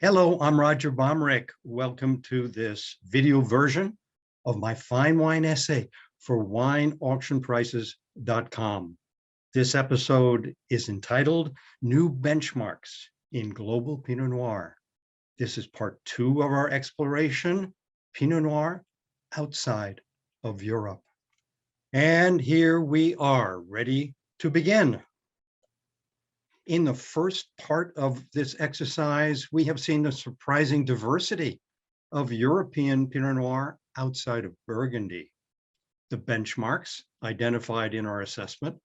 Hello, I'm Roger Bohmrich. Welcome to this video version of my fine wine essay for Wineauctionprices.com. This episode is entitled New Benchmarks in Global Pinot Noir. This is part 2 of our exploration, Pinot Noir outside of Europe. And here we are, ready to begin. In the first part of this exercise, we have seen the surprising diversity of European Pinot Noir outside of Burgundy. The benchmarks identified in our assessment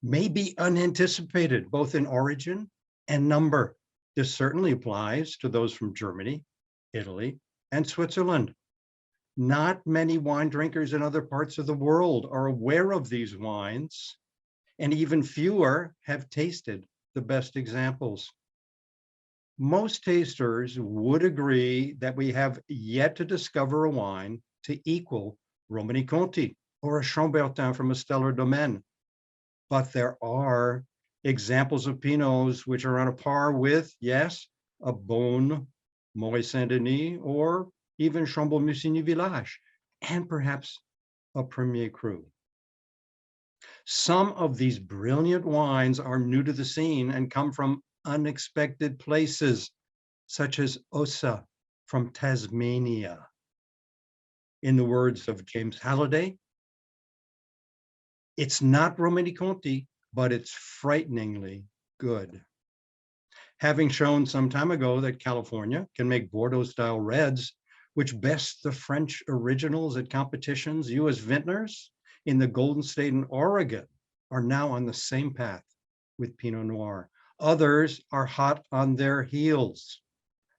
may be unanticipated, both in origin and number. This certainly applies to those from Germany, Italy, and Switzerland. Not many wine drinkers in other parts of the world are aware of these wines, and even fewer have tasted the best examples. Most tasters would agree that we have yet to discover a wine to equal Romanée-Conti or a Chambertin from a stellar domain. But there are examples of Pinots which are on a par with, yes, a Beaune, Moët Saint-Denis, or even Chambord-Musigny Village, and perhaps a Premier Cru. Some of these brilliant wines are new to the scene and come from unexpected places, such as Ossa from Tasmania. In the words of James Halliday, it's not Romanée-Conti, but it's frighteningly good. Having shown some time ago that California can make Bordeaux-style reds, which best the French originals at competitions, U.S. vintners in the Golden State and Oregon are now on the same path with Pinot Noir. Others are hot on their heels.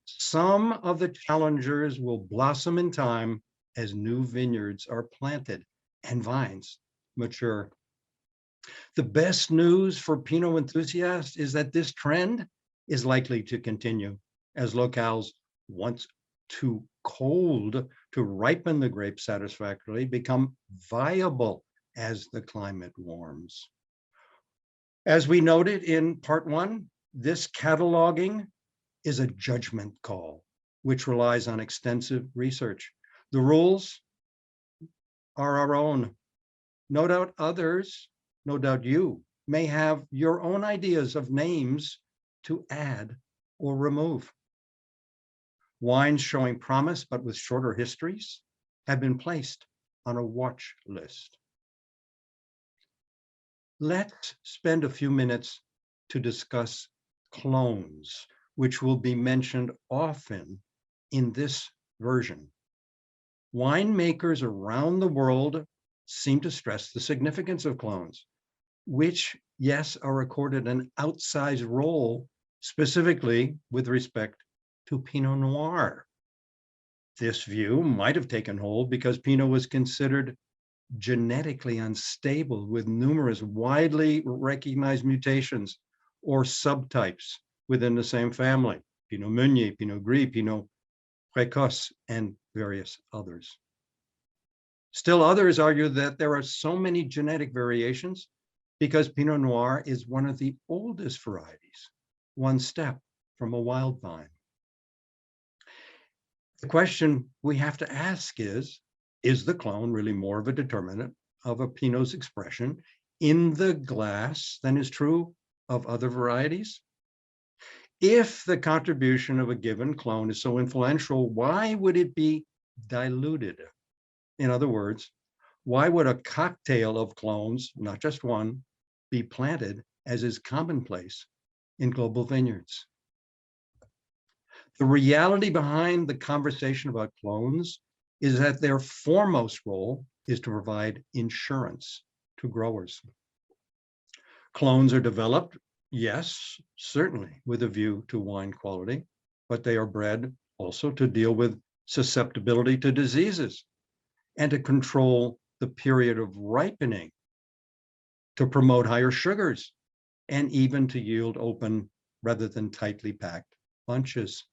Some of the challengers will blossom in time as new vineyards are planted and vines mature. The best news for Pinot enthusiasts is that this trend is likely to continue as locales, once too cold to ripen the grapes satisfactorily, become viable as the climate warms. As we noted in part 1, this cataloging is a judgment call, which relies on extensive research. The rules are our own. No doubt others, no doubt you, may have your own ideas of names to add or remove. Wines showing promise, but with shorter histories, have been placed on a watch list. Let's spend a few minutes to discuss clones, which will be mentioned often in this version. Winemakers around the world seem to stress the significance of clones, which, yes, are accorded an outsized role, specifically with respect to Pinot Noir. This view might have taken hold because Pinot was considered genetically unstable with numerous widely recognized mutations or subtypes within the same family, Pinot Meunier, Pinot Gris, Pinot Précoce, and various others. Still others argue that there are so many genetic variations because Pinot Noir is one of the oldest varieties, one step from a wild vine. The question we have to ask is the clone really more of a determinant of a Pinot's expression in the glass than is true of other varieties? If the contribution of a given clone is so influential, why would it be diluted? In other words, why would a cocktail of clones, not just one, be planted as is commonplace in global vineyards? The reality behind the conversation about clones is that their foremost role is to provide insurance to growers. Clones are developed, yes, certainly with a view to wine quality, but they are bred also to deal with susceptibility to diseases and to control the period of ripening, to promote higher sugars, and even to yield open rather than tightly packed bunches.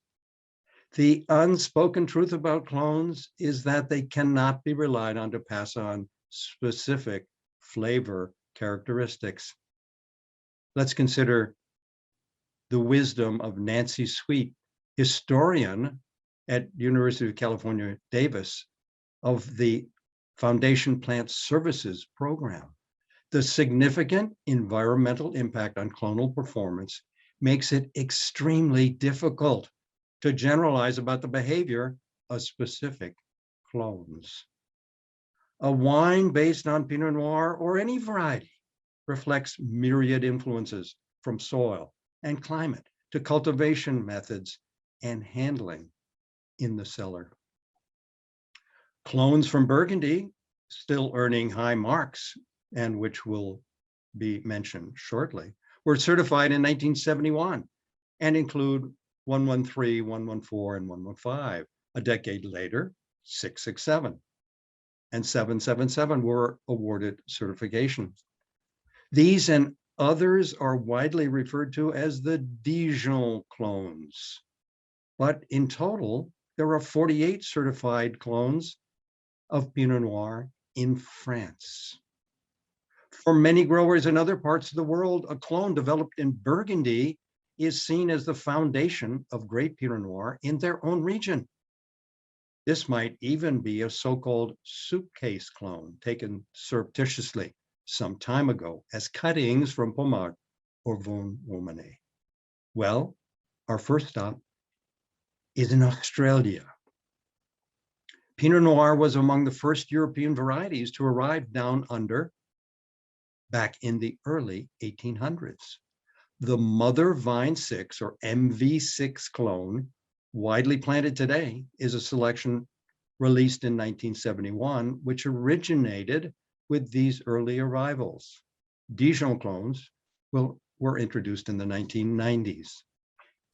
The unspoken truth about clones is that they cannot be relied on to pass on specific flavor characteristics. Let's consider the wisdom of Nancy Sweet historian at University of California, Davis, of the Foundation Plant Services program. The significant environmental impact on clonal performance makes it extremely difficult to generalize about the behavior of specific clones. A wine based on Pinot Noir or any variety reflects myriad influences from soil and climate to cultivation methods and handling in the cellar. Clones from Burgundy, still earning high marks, and which will be mentioned shortly, were certified in 1971 and include 113, 114, and 115. A decade later, 667 and 777 were awarded certifications. These and others are widely referred to as the Dijon clones. But in total, there are 48 certified clones of Pinot Noir in France. For many growers in other parts of the world, a clone developed in Burgundy is seen as the foundation of great Pinot Noir in their own region. This might even be a so-called suitcase clone taken surreptitiously some time ago as cuttings from Bohmrich or Wineauctionprices. Well, our first stop is in Australia. Pinot Noir was among the first European varieties to arrive down under back in the early 1800s. The Mother Vine 6 or MV6 clone, widely planted today, is a selection released in 1971, which originated with these early arrivals. Dijon clones were introduced in the 1990s.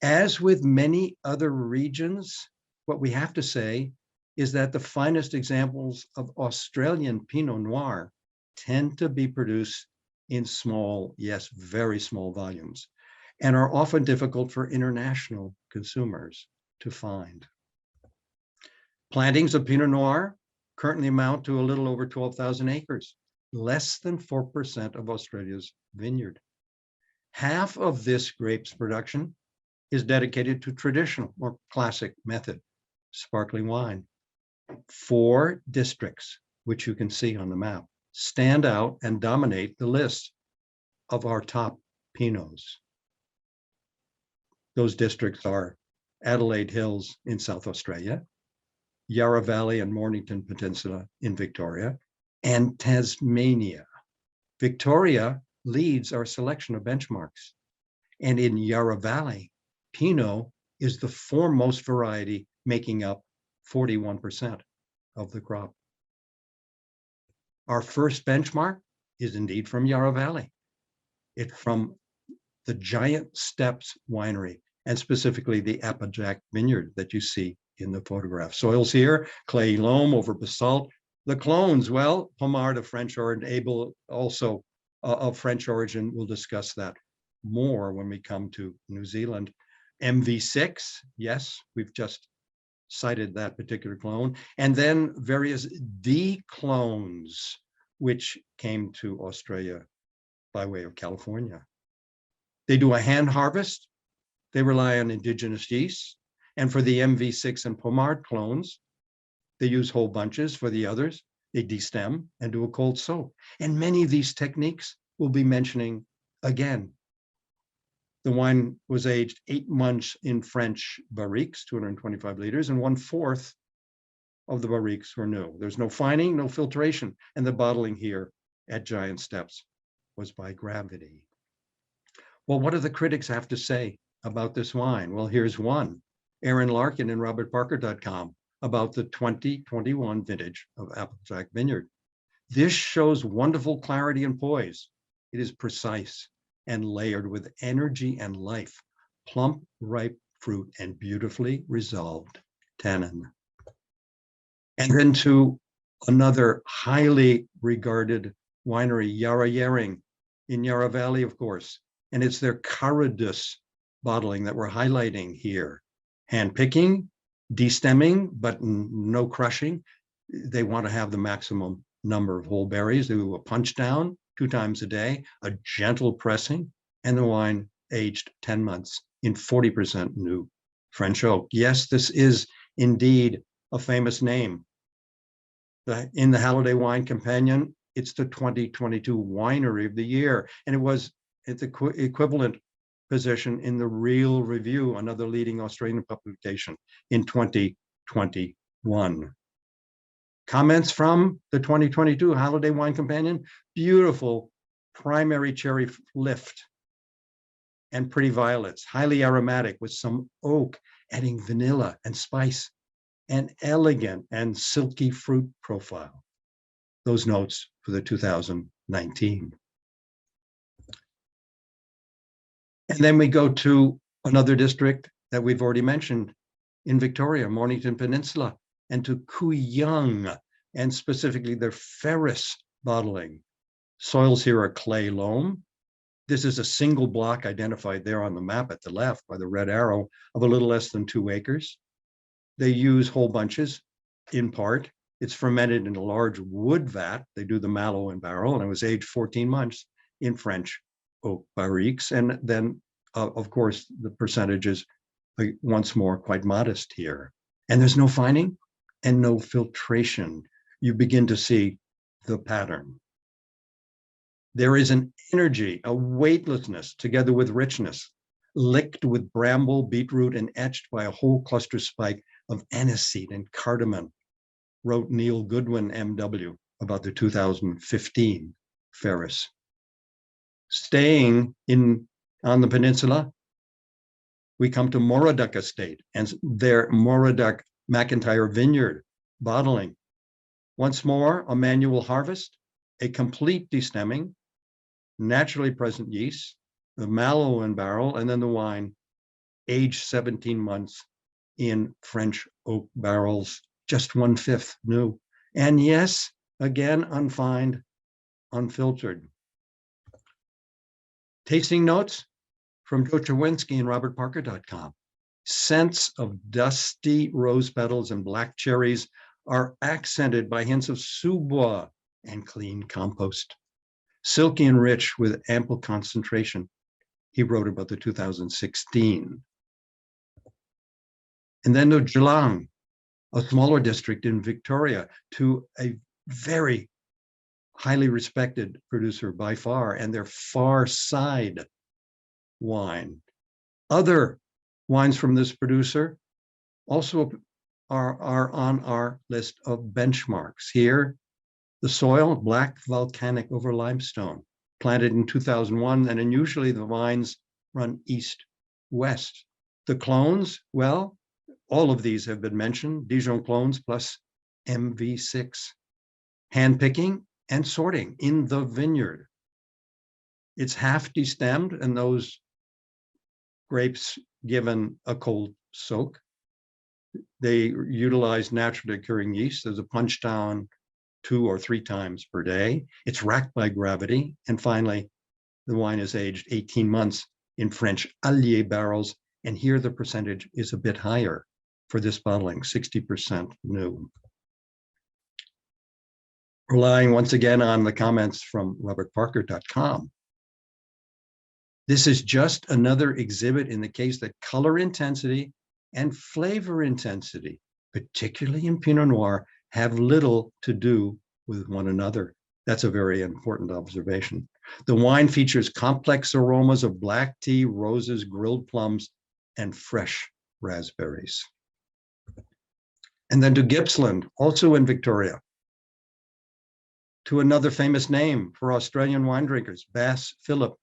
As with many other regions, what we have to say is that the finest examples of Australian Pinot Noir tend to be produced in small, yes, very small volumes, and are often difficult for international consumers to find. Plantings of Pinot Noir currently amount to a little over 12,000 acres, less than 4% of Australia's vineyard. Half of this grape's production is dedicated to traditional or classic method, sparkling wine. 4 districts, which you can see on the map, stand out and dominate the list of our top Pinots. Those districts are Adelaide Hills in South Australia, Yarra Valley and Mornington Peninsula in Victoria, and Tasmania. Victoria leads our selection of benchmarks. And in Yarra Valley, Pinot is the foremost variety, making up 41% of the crop. Our first benchmark is indeed from Yarra Valley. It's from the Giant Steps Winery, and specifically the Applejack Vineyard that you see in the photograph. Soils here, clay loam over basalt. The clones, well, Pommard of French origin, Abel also of French origin. We'll discuss that more when we come to New Zealand. MV6, yes, we've just cited that particular clone. And then various D clones, which came to Australia by way of California. They do a hand harvest. They rely on indigenous yeast. And for the MV6 and Pommard clones, they use whole bunches. For the others, they destem and do a cold soak. And many of these techniques we'll be mentioning again. The wine was aged 8 months in French barriques, 225 liters, and 1/4 of the barriques were new. There's no fining, no filtration, and the bottling here at Giant Steps was by gravity. Well, what do the critics have to say about this wine? Well, here's one. Aaron Larkin and robertparker.com about the 2021 vintage of Applejack Vineyard. This shows wonderful clarity and poise. It is precise and layered with energy and life, plump, ripe fruit, and beautifully resolved tannin. And then to another highly regarded winery, Yarra Yering in Yarra Valley, of course. And it's their Caradus bottling that we're highlighting here. Hand picking, destemming, but no crushing. They want to have the maximum number of whole berries. They do a punch down 2 times a day, a gentle pressing, and the wine aged 10 months in 40% new French oak. Yes, this is indeed a famous name. In the Halliday Wine Companion, it's the 2022 Winery of the Year, and it was at the equivalent position in the Real Review, another leading Australian publication, in 2021. Comments from the 2022 Halliday Wine Companion: beautiful primary cherry lift and pretty violets, highly aromatic with some oak, adding vanilla and spice, an elegant and silky fruit profile. Those notes for the 2019. And then we go to another district that we've already mentioned in Victoria, Mornington Peninsula, and to Kooyong, and specifically their Ferris bottling. Soils here are clay loam. This is a single block identified there on the map at the left by the red arrow of a little less than 2 acres. They use whole bunches in part. It's fermented in a large wood vat. They do the mallow and barrel, and it was aged 14 months in French oak barriques. And then, of course, the percentages are once more quite modest here. And there's no fining and no filtration. You begin to see the pattern. There is an energy, a weightlessness, together with richness, licked with bramble, beetroot, and etched by a whole cluster spike of aniseed and cardamom, wrote Neil Goodwin, MW, about the 2015 Ferris. Staying on the peninsula, we come to Moraduk Estate and their Moraduk McIntyre Vineyard bottling. Once more, a manual harvest, a complete destemming, naturally present yeast, the mallow and barrel, and then the wine, aged 17 months in French oak barrels, just 1/5 new. And yes, again, unfined, unfiltered. Tasting notes from Joe Czerwinski and robertparker.com. Scents of dusty rose petals and black cherries are accented by hints of sous-bois and clean compost. Silky and rich with ample concentration. He wrote about the 2016. And then to Geelong, a smaller district in Victoria, to a very highly respected producer by far, and their Far Side wine. Other wines from this producer also are on our list of benchmarks. Here, the soil, black volcanic over limestone, planted in 2001, and unusually the vines run east-west. The clones, well, all of these have been mentioned, Dijon clones plus MV6. Hand-picking and sorting in the vineyard. It's half destemmed, and those grapes given a cold soak. They utilize naturally occurring yeast. There's a punch down 2 or 3 times per day. It's racked by gravity. And finally, the wine is aged 18 months in French Allier barrels. And here the percentage is a bit higher for this bottling, 60% new. Relying once again on the comments from robertparker.com. This is just another exhibit in the case that color intensity and flavor intensity, particularly in Pinot Noir, have little to do with one another. That's a very important observation. The wine features complex aromas of black tea, roses, grilled plums, and fresh raspberries. And then to Gippsland, also in Victoria, to another famous name for Australian wine drinkers, Bass Phillip,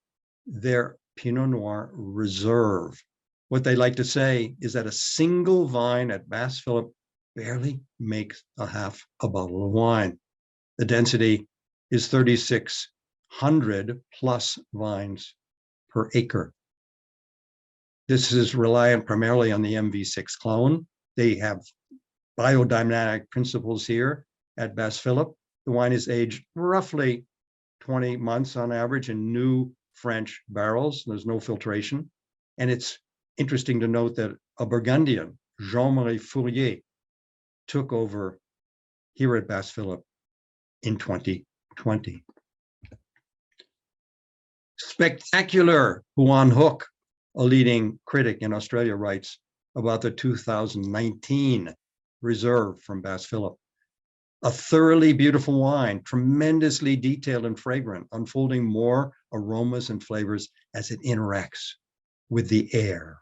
their Pinot Noir Reserve. What they like to say is that a single vine at Bass Phillip barely makes a half a bottle of wine. The density is 3,600 plus vines per acre. This is reliant primarily on the MV6 clone. They have biodynamic principles here at Bass Phillip. The wine is aged roughly 20 months on average in new French barrels. There's no filtration. And it's interesting to note that a Burgundian, Jean-Marie Fourier, took over here at Bass Phillip in 2020. Spectacular, Juan Hook, a leading critic in Australia, writes, about the 2019 reserve from Bass Phillip. A thoroughly beautiful wine, tremendously detailed and fragrant, unfolding more aromas and flavors as it interacts with the air.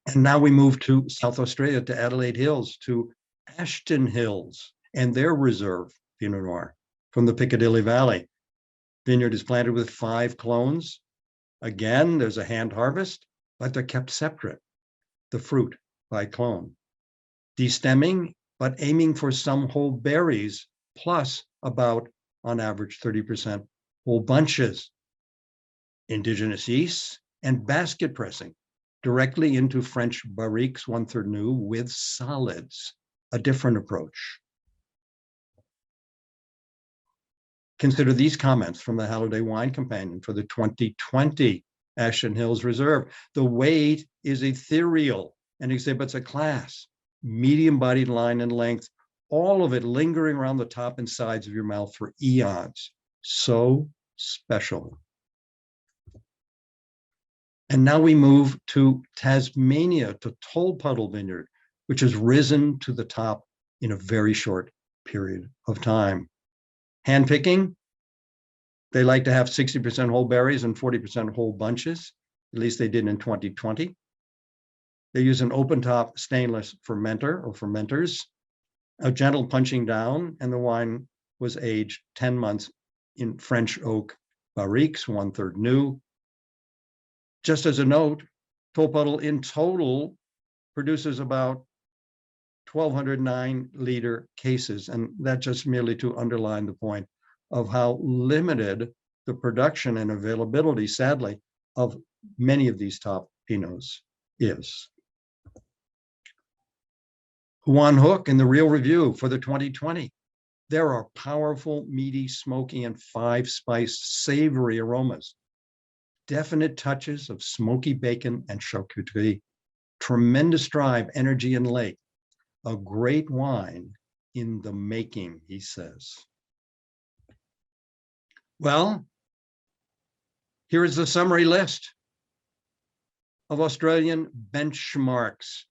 And now we move to South Australia, to Adelaide Hills, to Ashton Hills and their reserve Pinot Noir from the Piccadilly Valley. Vineyard is planted with 5 clones. Again, there's a hand harvest, but they're kept separate, the fruit by clone. Destemming, but aiming for some whole berries, plus about, on average, 30% whole bunches. Indigenous yeasts and basket pressing directly into French barriques 1/3 new with solids, a different approach. Consider these comments from the Halliday Wine Companion for the 2020 Ashton Hills Reserve. The weight is ethereal and exhibits a class, medium-bodied line and length, all of it lingering around the top and sides of your mouth for eons. So special. And now we move to Tasmania, to Tolpuddle Vineyard, which has risen to the top in a very short period of time. Handpicking, they like to have 60% whole berries and 40% whole bunches. At least they did in 2020. They use an open top stainless fermenter or fermenters, a gentle punching down, and the wine was aged 10 months in French oak barriques, 1/3 new. Just as a note, Tolpuddle in total produces about 1,209 liter cases, and that just merely to underline the point of how limited the production and availability, sadly, of many of these top Pinots is. Juan Hook in the Real Review for the 2020. There are powerful, meaty, smoky, and 5-spiced savory aromas. Definite touches of smoky bacon and charcuterie. Tremendous drive, energy, and lake. A great wine in the making, he says. Well, here is the summary list of Australian benchmarks,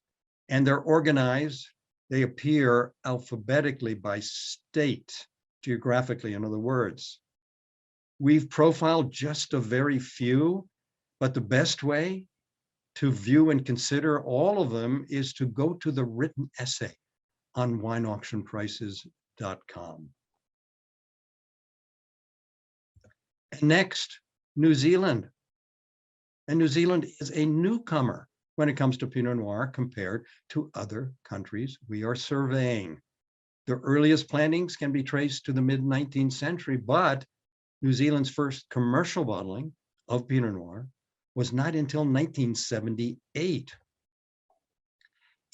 and they're organized. They appear alphabetically by state, geographically, in other words. We've profiled just a very few, but the best way to view and consider all of them is to go to the written essay on wineauctionprices.com. And next, New Zealand. And New Zealand is a newcomer when it comes to Pinot Noir compared to other countries we are surveying. The earliest plantings can be traced to the mid-19th century, but New Zealand's first commercial bottling of Pinot Noir was not until 1978.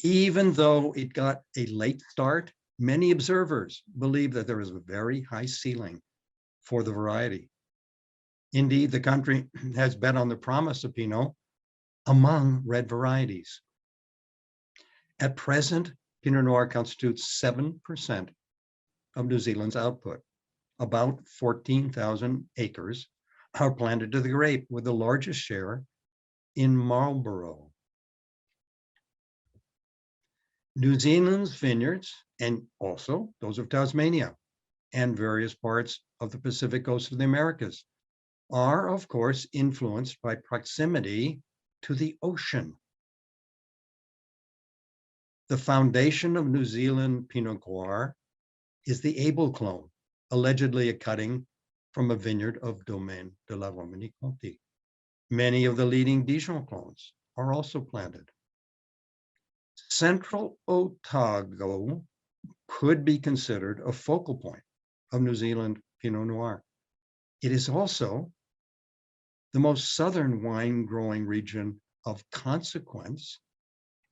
Even though it got a late start, many observers believe that there is a very high ceiling for the variety. Indeed, the country has bet on the promise of Pinot among red varieties. At present, Pinot Noir constitutes 7% of New Zealand's output. About 14,000 acres are planted to the grape, with the largest share in Marlborough. New Zealand's vineyards, and also those of Tasmania and various parts of the Pacific coast of the Americas, are, of course, influenced by proximity to the ocean. The foundation of New Zealand Pinot Noir is the Abel clone, allegedly a cutting from a vineyard of Domaine de la Romanée-Conti. Many of the leading Dijon clones are also planted. Central Otago could be considered a focal point of New Zealand Pinot Noir. It is also the most southern wine growing region of consequence,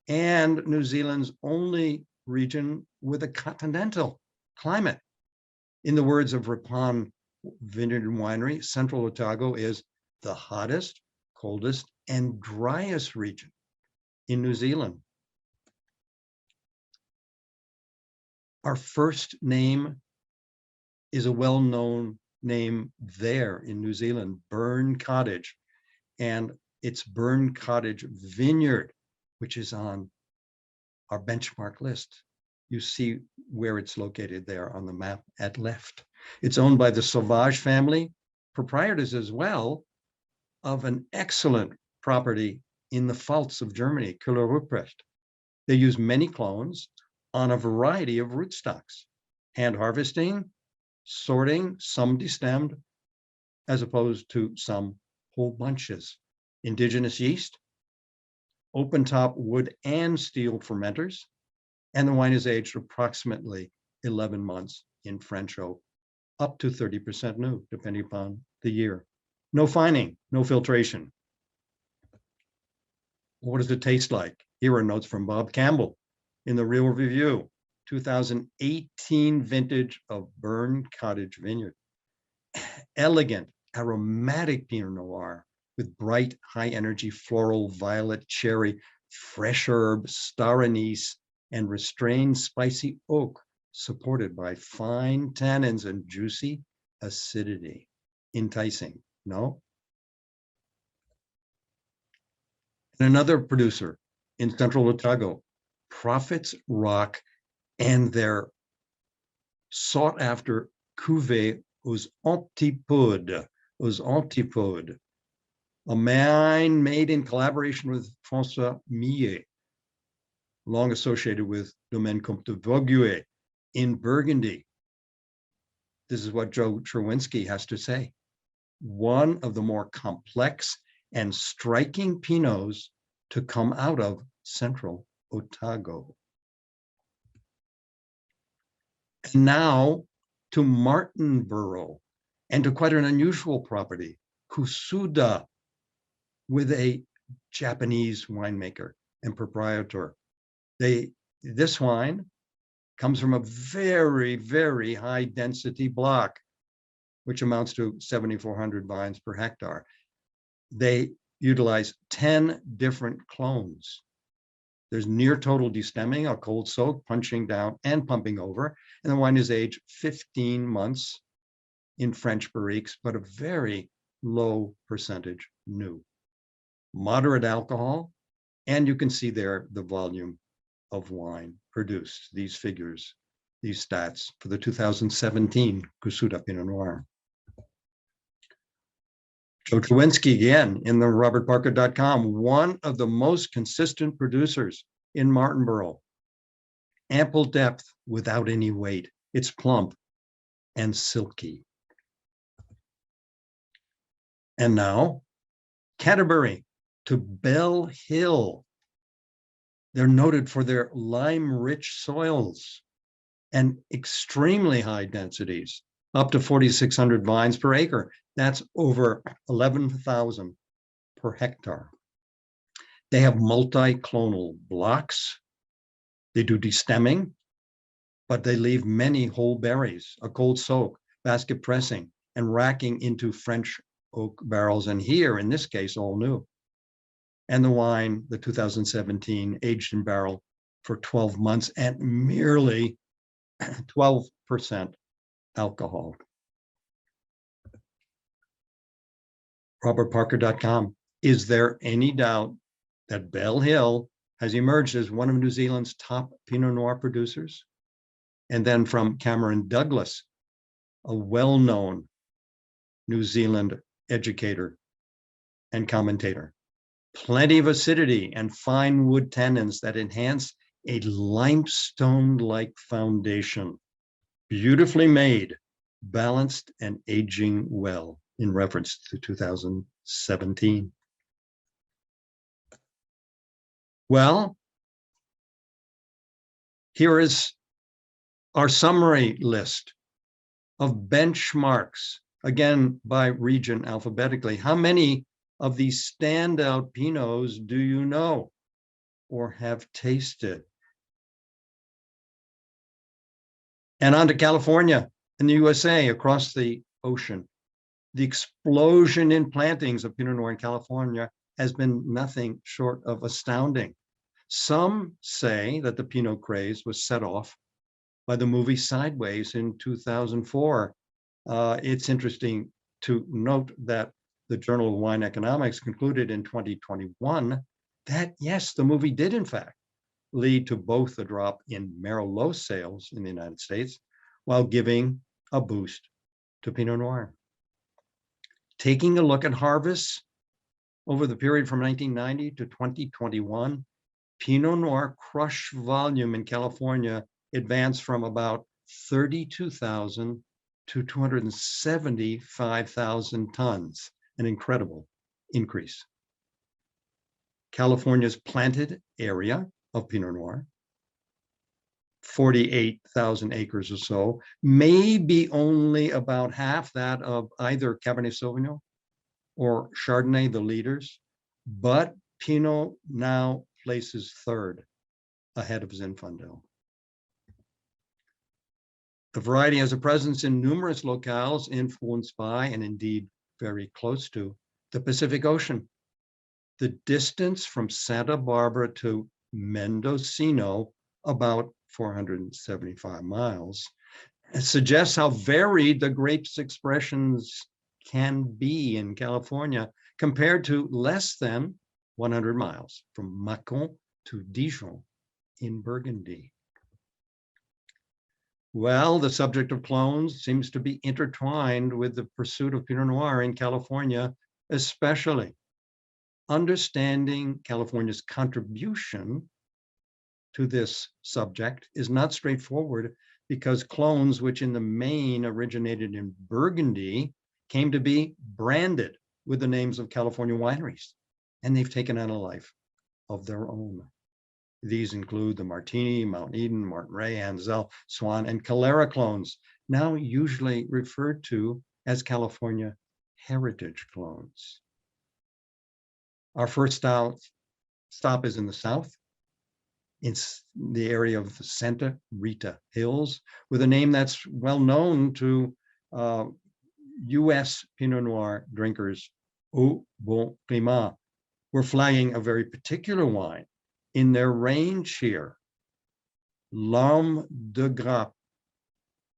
and New Zealand's only region with a continental climate. In the words of Ripon Vineyard and Winery, Central Otago is the hottest, coldest, and driest region in New Zealand. Our first name is a well-known name there in New Zealand, Burn Cottage. And It's Burn Cottage Vineyard, which is on our benchmark list. You see where it's located there on the map at left. It's owned by the Sauvage family, proprietors as well of an excellent property in the Pfalz of Germany, Köhler-Ruprecht. They use many clones on a variety of rootstocks, hand harvesting, sorting, some destemmed, as opposed to some whole bunches. Indigenous yeast, open top wood and steel fermenters, and the wine is aged approximately 11 months in French oak, up to 30% new, depending upon the year. No fining, no filtration. What does it taste like? Here are notes from Bob Campbell in the Real Review, 2018 vintage of Burn Cottage Vineyard. Elegant, aromatic Pinot Noir with bright, high-energy floral, violet, cherry, fresh herb, star anise, and restrained spicy oak, supported by fine tannins and juicy acidity. Enticing, no? And another producer in central Otago, Prophet's Rock, and their sought-after cuvée aux Antipodes, a wine made in collaboration with François Millet, long associated with Domaine Comte de Vauguet in Burgundy. This is what Joe Cherwinski has to say. One of the more complex and striking Pinots to come out of central Otago. And now to Martinborough, and to quite an unusual property, Kusuda, with a Japanese winemaker and proprietor. This wine comes from a very, very high density block, which amounts to 7,400 vines per hectare. They utilize 10 different clones. There's near total destemming, a cold soak, punching down and pumping over, and the wine is aged 15 months in French barriques, but a very low percentage new. Moderate alcohol, and you can see there the volume of wine produced, these figures, these stats for the 2017 Kusuda Pinot Noir. Joe Cherwinski again in the robertparker.com, one of the most consistent producers in Martinborough. Ample depth without any weight. It's plump and silky. And now, Canterbury to Bell Hill. They're noted for their lime-rich soils and extremely high densities, up to 4,600 vines per acre. That's over 11,000 per hectare. They have multi-clonal blocks. They do destemming, but they leave many whole berries, a cold soak, basket pressing, and racking into French oak barrels, and here, in this case, all new. And the wine, the 2017, aged in barrel for 12 months at merely 12% alcohol. robertparker.com. Is there any doubt that Bell Hill has emerged as one of New Zealand's top Pinot Noir producers? And then from Cameron Douglas, a well-known New Zealand educator and commentator. Plenty of acidity and fine wood tannins that enhance a limestone-like foundation. Beautifully made, balanced, and aging well, in reference to 2017. Well, here is our summary list of benchmarks, again, by region alphabetically. How many of these standout Pinots do you know or have tasted? And on to California and the USA, across the ocean. The explosion in plantings of Pinot Noir in California has been nothing short of astounding. Some say that the Pinot craze was set off by the movie Sideways in 2004. It's interesting to note that the Journal of Wine Economics concluded in 2021 that, yes, the movie did, in fact, lead to both a drop in Merlot sales in the United States while giving a boost to Pinot Noir. Taking a look at harvests over the period from 1990 to 2021, Pinot Noir crush volume in California advanced from about 32,000 to 275,000 tons, an incredible increase. California's planted area of Pinot Noir, 48,000 acres or so, maybe only about half that of either Cabernet Sauvignon or Chardonnay, the leaders, but Pinot now places third ahead of Zinfandel. The variety has a presence in numerous locales influenced by, and indeed very close to, the Pacific Ocean. The distance from Santa Barbara to Mendocino, about 475 miles, suggests how varied the grape's expressions can be in California compared to less than 100 miles from Mâcon to Dijon in Burgundy. Well, the subject of clones seems to be intertwined with the pursuit of Pinot Noir in California, especially. Understanding California's contribution to this subject is not straightforward because clones, which in the main originated in Burgundy, came to be branded with the names of California wineries, and they've taken on a life of their own. These include the Martini, Mount Eden, Martinray, Ansel, Swan, and Calera clones, now usually referred to as California heritage clones. Our first stop is in the south. It's the area of the Santa Rita Hills, with a name that's well known to US Pinot Noir drinkers, Au Bon Climat. We're flagging a very particular wine in their range here, L'Homme de Grappe,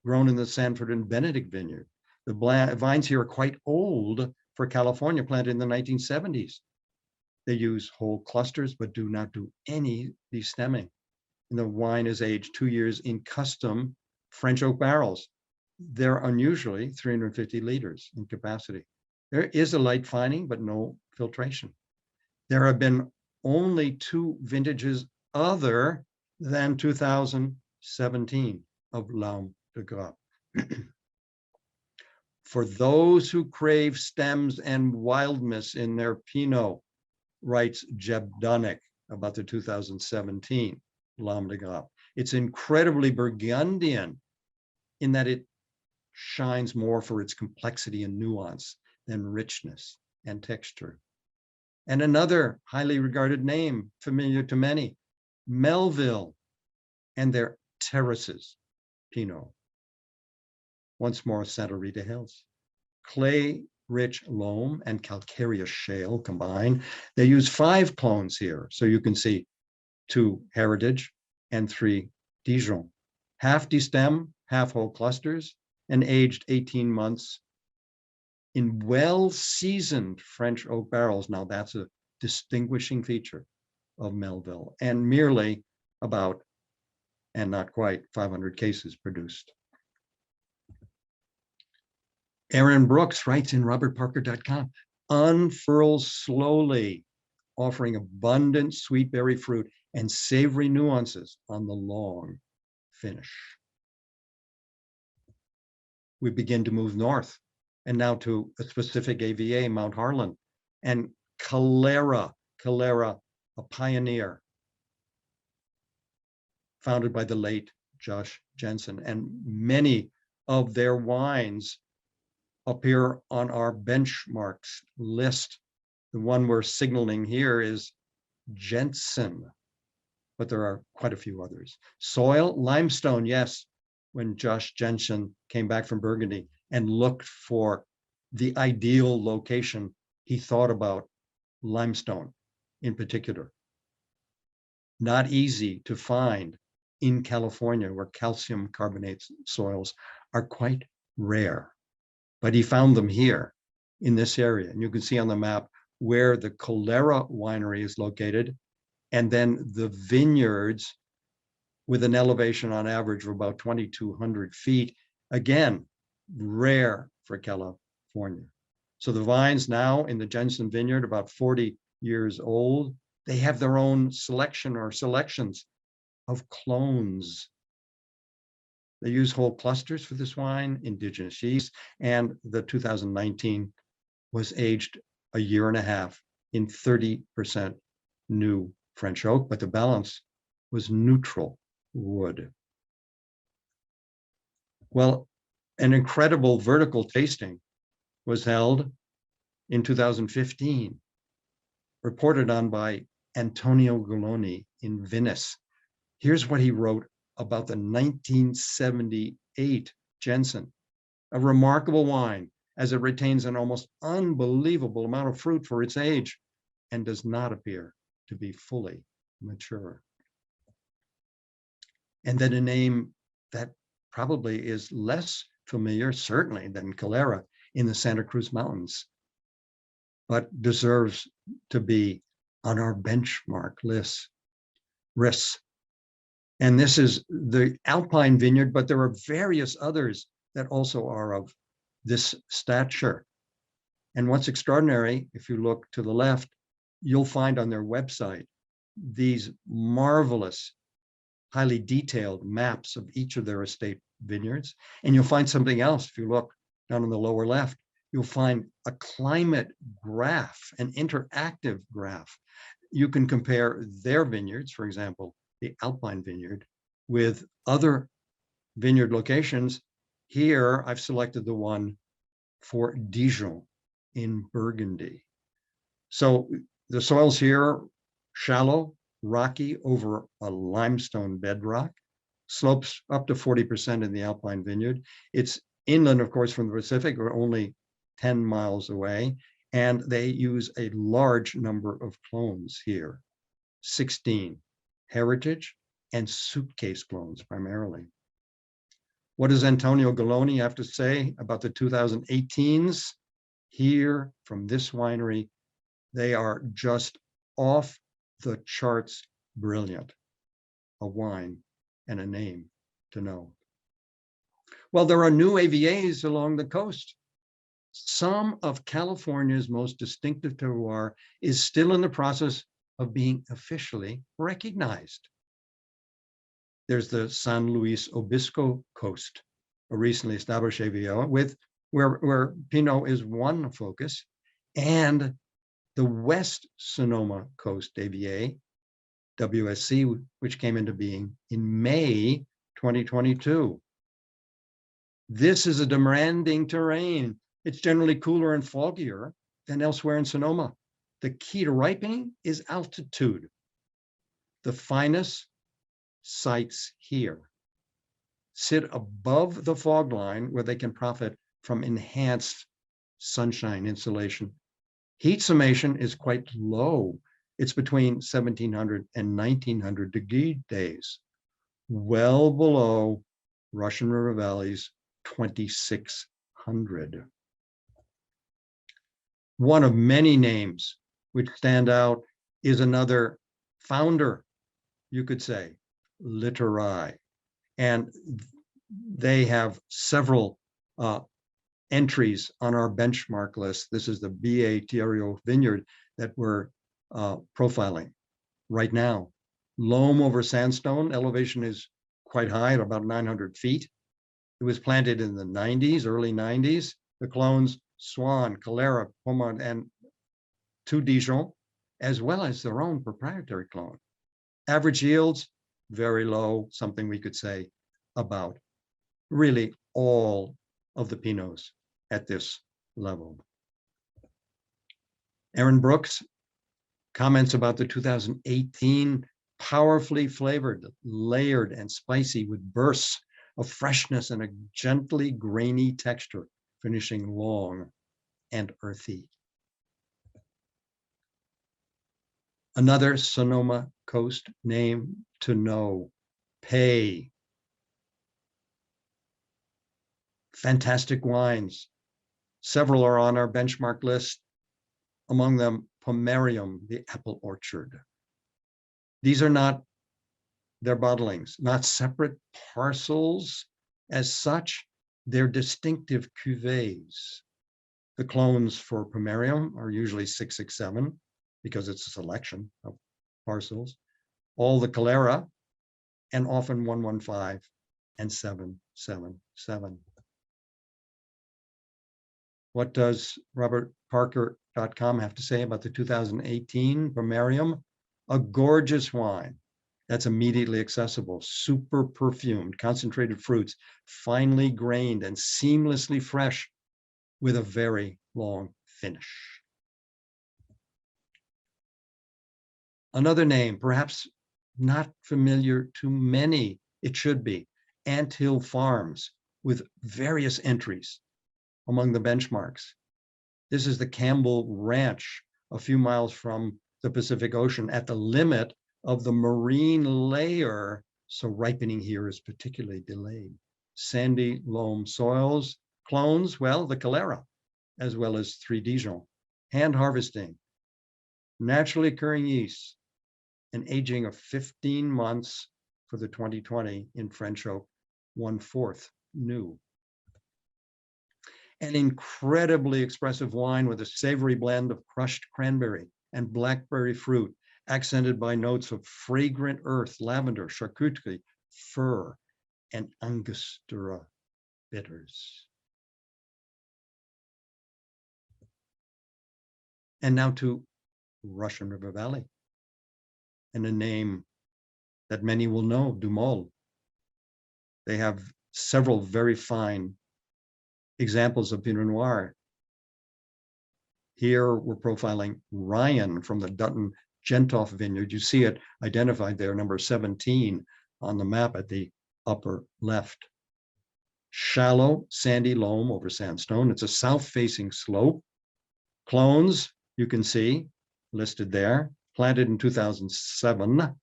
grown in the Sanford and Benedict vineyard. The vines here are quite old for California, planted in the 1970s. They use whole clusters, but do not do any destemming. And the wine is aged 2 years in custom French oak barrels. They're unusually 350 liters in capacity. There is a light fining, but no filtration. There have been only 2 vintages other than 2017 of L'Homme de Grappe. For those who crave stems and wildness in their Pinot, writes Jeb Dunnick about the 2017 L'Homme de Grappe, it's incredibly Burgundian in that it shines more for its complexity and nuance than richness and texture. And another highly regarded name, familiar to many, Melville and their terraces, Pinot. Once more, Santa Rita Hills. Clay-rich loam and calcareous shale combined. They use 5 clones here, so you can see 2 heritage and 3 Dijon. Half destem, half whole clusters, and aged 18 months in well-seasoned French oak barrels. Now that's a distinguishing feature of Melville, and merely about, and not quite, 500 cases produced. Aaron Brooks writes in robertparker.com, unfurls slowly, offering abundant sweet berry fruit and savory nuances on the long finish. We begin to move north, and now to a specific AVA, Mount Harlan, and Calera, a pioneer, founded by the late Josh Jensen, and many of their wines appear on our benchmarks list. The one we're signaling here is Jensen, but there are quite a few others. Soil, limestone, yes. When Josh Jensen came back from Burgundy and looked for the ideal location, he thought about limestone in particular. Not easy to find in California, where calcium carbonate soils are quite rare, but he found them here. in this area. And you can see on the map where the Calera winery is located, and then the vineyards with an elevation on average of about 2,200 feet. Again, rare for California. So the vines now in the Jensen vineyard, about 40 years old, they have their own selection or selections of clones. They use whole clusters for this wine, indigenous yeast, and the 2019 was aged a year and a half in 30% new French oak, but the balance was neutral wood. Well, an incredible vertical tasting was held in 2015, reported on by Antonio Galloni in Venice. Here's what he wrote about the 1978 Jensen, a remarkable wine as it retains an almost unbelievable amount of fruit for its age and does not appear to be fully mature. And then a name that probably is less familiar, certainly, than Calera in the Santa Cruz Mountains, but deserves to be on our benchmark lists. And this is the Alpine vineyard, but there are various others that also are of this stature. And what's extraordinary, if you look to the left, you'll find on their website these marvelous, highly detailed maps of each of their estate vineyards. And you'll find something else. If you look down on the lower left, you'll find a climate graph, an interactive graph. You can compare their vineyards, for example, the Alpine vineyard, with other vineyard locations. Here, I've selected the one for Dijon in Burgundy. So the soils here, shallow, rocky over a limestone bedrock, slopes up to 40% in the Alpine vineyard. It's inland, of course, from the Pacific, or only 10 miles away. And they use a large number of clones here, 16 heritage and suitcase clones primarily. What does Antonio Galloni have to say about the 2018s? Here from this winery, they are just off the charts brilliant. A wine and a name to know. Well, there are new AVAs along the coast. Some of California's most distinctive terroir is still in the process of being officially recognized. There's the San Luis Obispo coast, a recently established AVA where Pinot is one focus, and the West Sonoma Coast AVA, WSC, which came into being in May 2022. This is a demanding terrain. It's generally cooler and foggier than elsewhere in Sonoma. The key to ripening is altitude. The finest sites here sit above the fog line where they can profit from enhanced sunshine insulation. Heat summation is quite low. It's between 1,700 and 1,900 degree days, well below Russian River Valley's 2,600. One of many names which stand out is another founder, you could say, Littorai. And they have several entries on our benchmark list. This is the B.A. Thierry vineyard that we're profiling right now. Loam over sandstone, elevation is quite high at about 900 feet. It was planted in the 90s, early 90s. The clones Swan, Calera, Pomard, and to Dijon, as well as their own proprietary clone. Average yields, very low, something we could say about really all of the Pinots at this level. Aaron Brooks comments about the 2018 powerfully flavored, layered, and spicy with bursts of freshness and a gently grainy texture, finishing long and earthy. Another Sonoma Coast name to know, Pei. Fantastic wines, Several are on our benchmark list, among them Pomerium, the apple orchard. These are not their bottlings, not separate parcels as such, they're distinctive cuvées. The clones for Pomerium are usually 667 because it's a selection of parcels. All the Calera, and often 115 and 777. What does robertparker.com have to say about the 2018 Pomerium? A gorgeous wine that's immediately accessible, super perfumed, concentrated fruits, finely grained and seamlessly fresh with a very long finish. Another name, perhaps not familiar to many, it should be, Ant Hill Farms, with various entries among the benchmarks. This is the Campbell Ranch, a few miles from the Pacific Ocean at the limit of the marine layer, so ripening here is particularly delayed. Sandy loam soils, clones, well, the Calera, as well as 3 Dijon, hand harvesting, naturally occurring yeast, an aging of 15 months for the 2020 in French oak, 1/4 new. An incredibly expressive wine with a savory blend of crushed cranberry and blackberry fruit, accented by notes of fragrant earth, lavender, charcuterie, fir, and Angostura bitters. And now to Russian River Valley, and a name that many will know, Dumol. They have several very fine examples of Pinot Noir. Here we're profiling Ryan from the Dutton Gentoff vineyard. You see it identified there, number 17 on the map at the upper left. Shallow, sandy loam over sandstone. It's a south-facing slope. Clones, you can see, listed there, planted in 2007.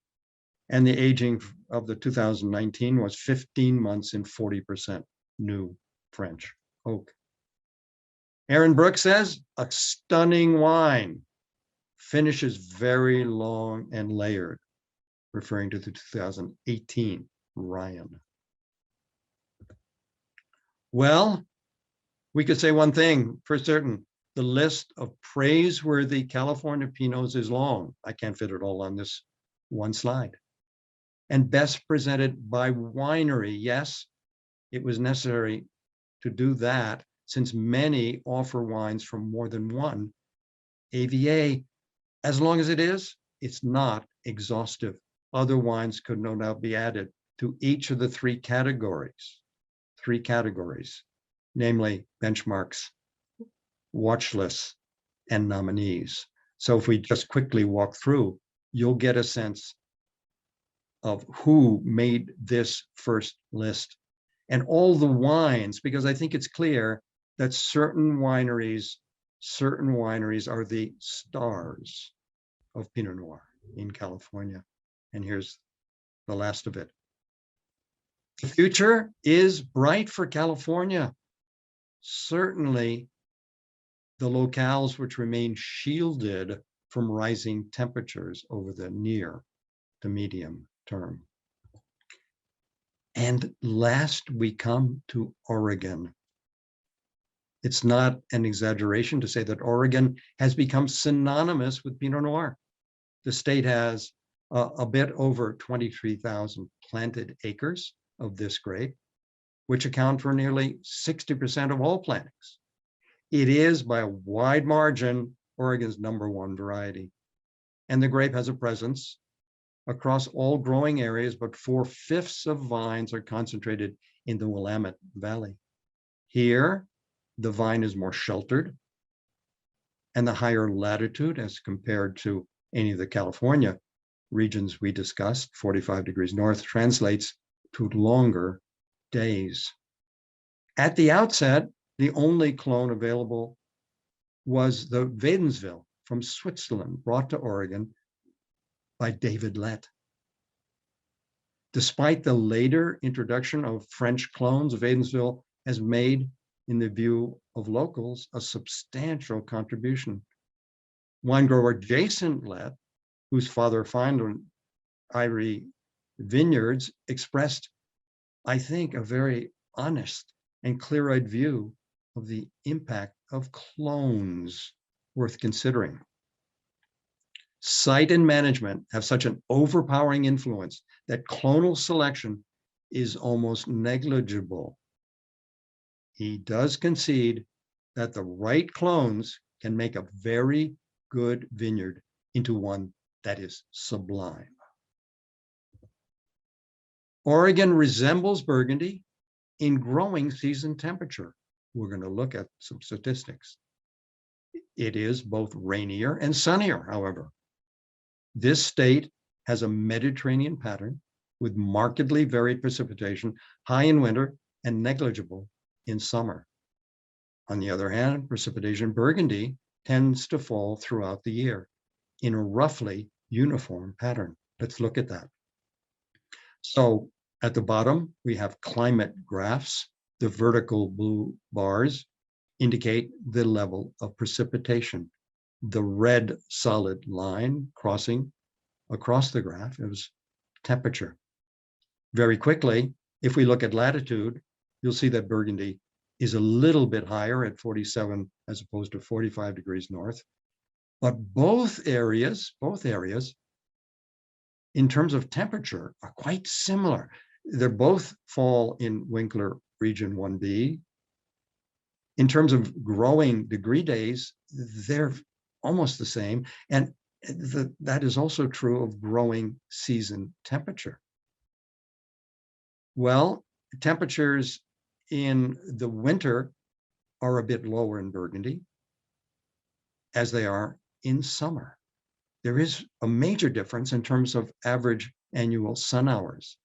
And the aging of the 2019 was 15 months and 40% new French oak. Aaron Brooks says, a stunning wine, finishes very long and layered, referring to the 2018 Ryan. Well, we could say one thing for certain. The list of praiseworthy California Pinots is long. I can't fit it all on this one slide. And best presented by winery. Yes, it was necessary to do that since many offer wines from more than one AVA. As long as it is, it's not exhaustive. Other wines could no doubt be added to each of the three categories, namely benchmarks, watch lists, and nominees. So if we just quickly walk through, you'll get a sense of who made this first list and all the wines, because I think it's clear that certain wineries are the stars of Pinot Noir in California. And here's the last of it. The future is bright for California. Certainly the locales which remain shielded from rising temperatures over the near to medium term. And last, we come to Oregon. It's not an exaggeration to say that Oregon has become synonymous with Pinot Noir. The state has a bit over 23,000 planted acres of this grape, which account for nearly 60% of all plantings. It is, by a wide margin, Oregon's #1 variety. And the grape has a presence across all growing areas, but 4/5 of vines are concentrated in the Willamette Valley. Here, the vine is more sheltered, and the higher latitude as compared to any of the California regions we discussed, 45 degrees north, translates to longer days. At the outset, the only clone available was the Wädenswil from Switzerland, brought to Oregon by David Lett. Despite the later introduction of French clones, Wädenswil has made in the view of locals, a substantial contribution. Wine grower Jason Lett, whose father founded Irie Vineyards, expressed, I think, a very honest and clear-eyed view of the impact of clones worth considering. Site and management have such an overpowering influence that clonal selection is almost negligible. He does concede that the right clones can make a very good vineyard into one that is sublime. Oregon resembles Burgundy in growing season temperature. We're going to look at some statistics. It is both rainier and sunnier, however. This state has a Mediterranean pattern with markedly varied precipitation, high in winter and negligible in summer. On the other hand, precipitation in Burgundy tends to fall throughout the year in a roughly uniform pattern. Let's look at that. So at the bottom, we have climate graphs. The vertical blue bars indicate the level of precipitation. The red solid line crossing across the graph is temperature. Very quickly, if we look at latitude, you'll see that Burgundy is a little bit higher at 47 as opposed to 45 degrees north. But both areas, in terms of temperature, are quite similar. They both fall in Winkler Region 1B. In terms of growing degree days, they're almost the same. And that is also true of growing season temperature. Well, temperatures in the winter are a bit lower in Burgundy, as they are in summer. There is a major difference in terms of average annual sun hours,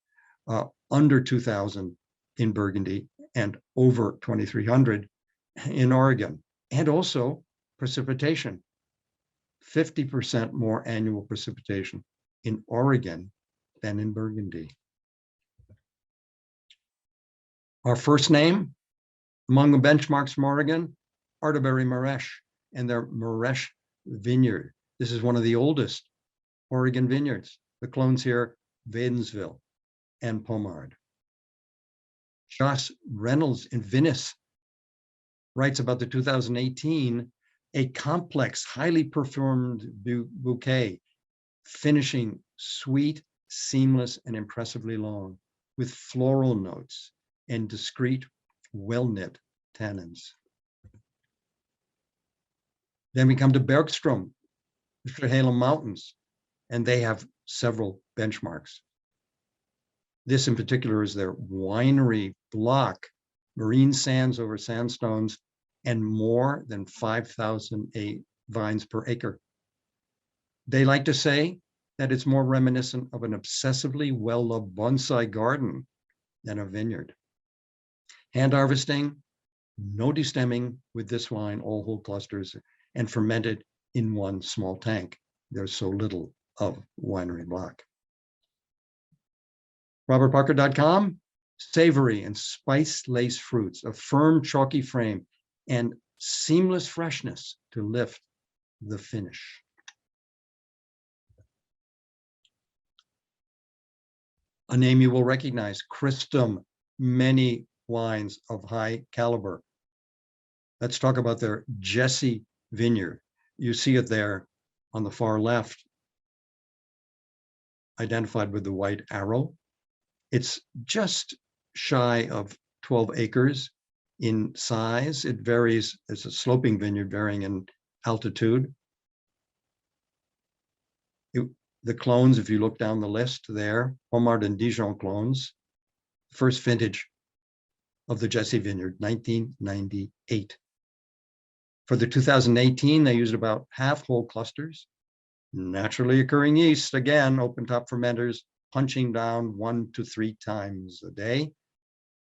under 2,000 in Burgundy and over 2,300 in Oregon, and also precipitation. 50% more annual precipitation in Oregon than in Burgundy. Our first name among the benchmarks from Oregon, Arterbury Maresh and their Maresh Vineyard. This is one of the oldest Oregon vineyards. The clones here, Wadensville and Pommard. Josh Reynolds in Venice writes about the 2018, a complex, highly perfumed bouquet, finishing sweet, seamless, and impressively long, with floral notes and discreet, well-knit tannins. Then we come to Bergstrom, the Chehalem Mountains, and they have several benchmarks. This in particular is their winery block, marine sands over sandstones, and more than 5,000 vines per acre. They like to say that it's more reminiscent of an obsessively well-loved bonsai garden than a vineyard. Hand harvesting, no destemming with this wine, all whole clusters, and fermented in one small tank. There's so little of winery block. RobertParker.com, savory and spice-laced fruits, a firm chalky frame, and seamless freshness to lift the finish. A name you will recognize, Christum, many wines of high caliber. Let's talk about their Jesse Vineyard. You see it there on the far left, identified with the white arrow. It's just shy of 12 acres in size. It varies, it's a sloping vineyard varying in altitude. The clones, if you look down the list there, Pommard and Dijon clones, first vintage of the Jesse Vineyard, 1998. For the 2018, they used about half whole clusters, naturally occurring yeast, again, open top fermenters, punching down 1 to 3 times a day.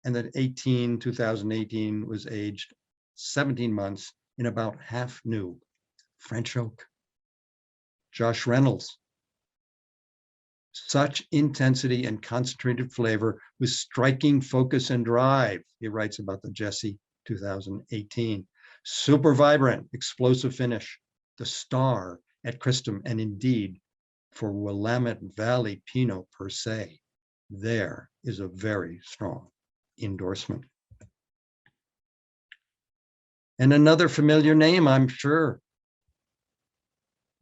And that 2018 was aged 17 months in about half new French oak. Josh Reynolds, such intensity and concentrated flavor with striking focus and drive, he writes about the Jesse 2018. Super vibrant, explosive finish, the star at Christum, and indeed for Willamette Valley Pinot per se, there is a very strong endorsement. And another familiar name, I'm sure,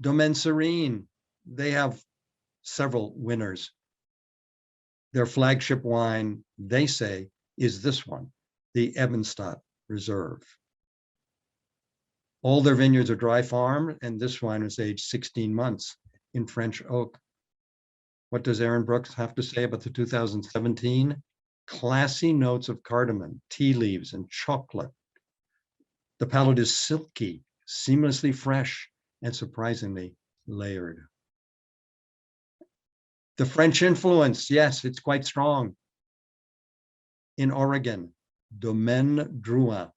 Domaine Serene. They have several winners. Their flagship wine, they say, is this one, the Ebenstadt Reserve. All their vineyards are dry farmed, and this wine was aged 16 months in French oak. What does Aaron Brooks have to say about the 2017? Classy notes of cardamom, tea leaves, and chocolate. The palate is silky, seamlessly fresh, and surprisingly layered. The French influence, yes, it's quite strong. In Oregon, Domaine Drouhin,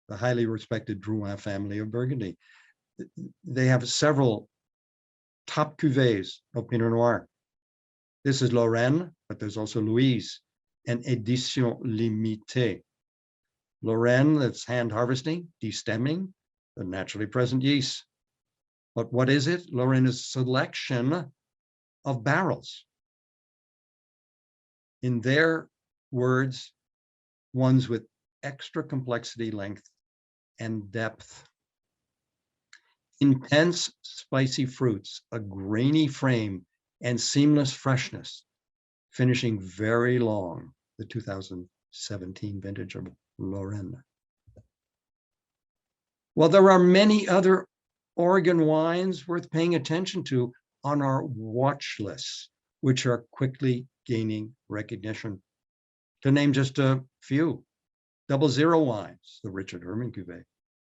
the highly respected Drouhin family of Burgundy. They have several top cuvées of Pinot Noir. This is Lorraine, but there's also Louise and Édition Limitée. Lorraine, that's hand harvesting, destemming, the naturally present yeast. But what is it? Lorraine is a selection of barrels. In their words, ones with extra complexity, length, and depth. Intense spicy fruits, a grainy frame, and seamless freshness, finishing very long, the 2017 vintage of Lorraine. Well, there are many other Oregon wines worth paying attention to on our watch lists, which are quickly gaining recognition. To name just a few, 00 wines, the Richard Herman cuvée,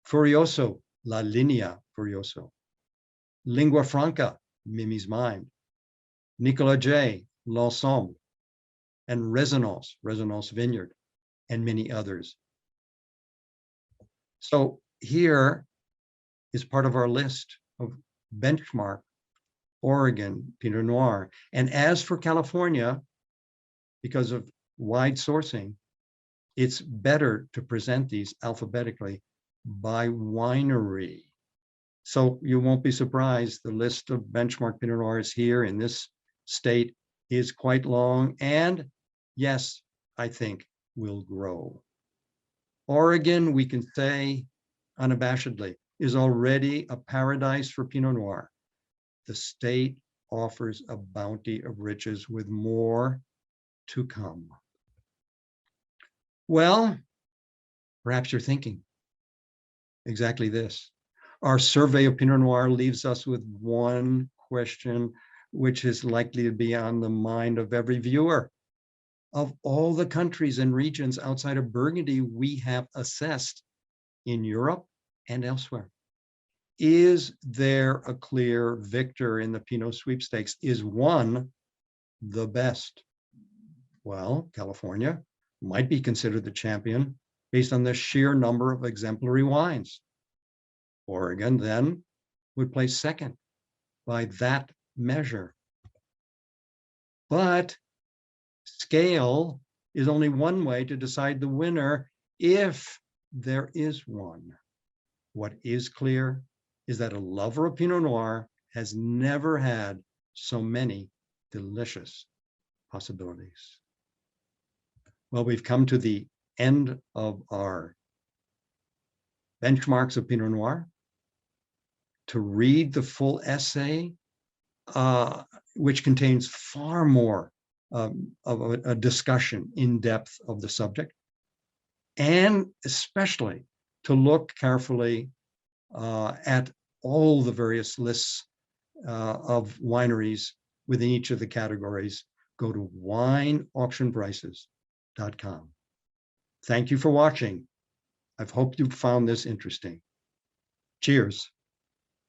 Furioso, La Linea Furioso, Lingua Franca, Mimi's Mind, Nicolas J, L'Ensemble, and Resonance, Resonance Vineyard, and many others. So here is part of our list of benchmark Oregon Pinot Noir. And as for California, because of wide sourcing, it's better to present these alphabetically by winery. So you won't be surprised, the list of benchmark Pinot Noirs here in this state is quite long, and yes, I think will grow. Oregon, we can say unabashedly, is already a paradise for Pinot Noir. The state offers a bounty of riches with more to come. Well, perhaps you're thinking exactly this. Our survey of Pinot Noir leaves us with one question, which is likely to be on the mind of every viewer. Of all the countries and regions outside of Burgundy we have assessed in Europe and elsewhere, is there a clear victor in the Pinot sweepstakes? Is one the best? Well, California might be considered the champion based on the sheer number of exemplary wines. Oregon then would place second by that measure. But scale is only one way to decide the winner, if there is one. What is clear is that a lover of Pinot Noir has never had so many delicious possibilities. Well, we've come to the end of our benchmarks of Pinot Noir. To read the full essay, which contains far more of a discussion in depth of the subject, and especially to look carefully at all the various lists of wineries within each of the categories, go to wineauctionprices.com. Thank you for watching. I hope you found this interesting. Cheers.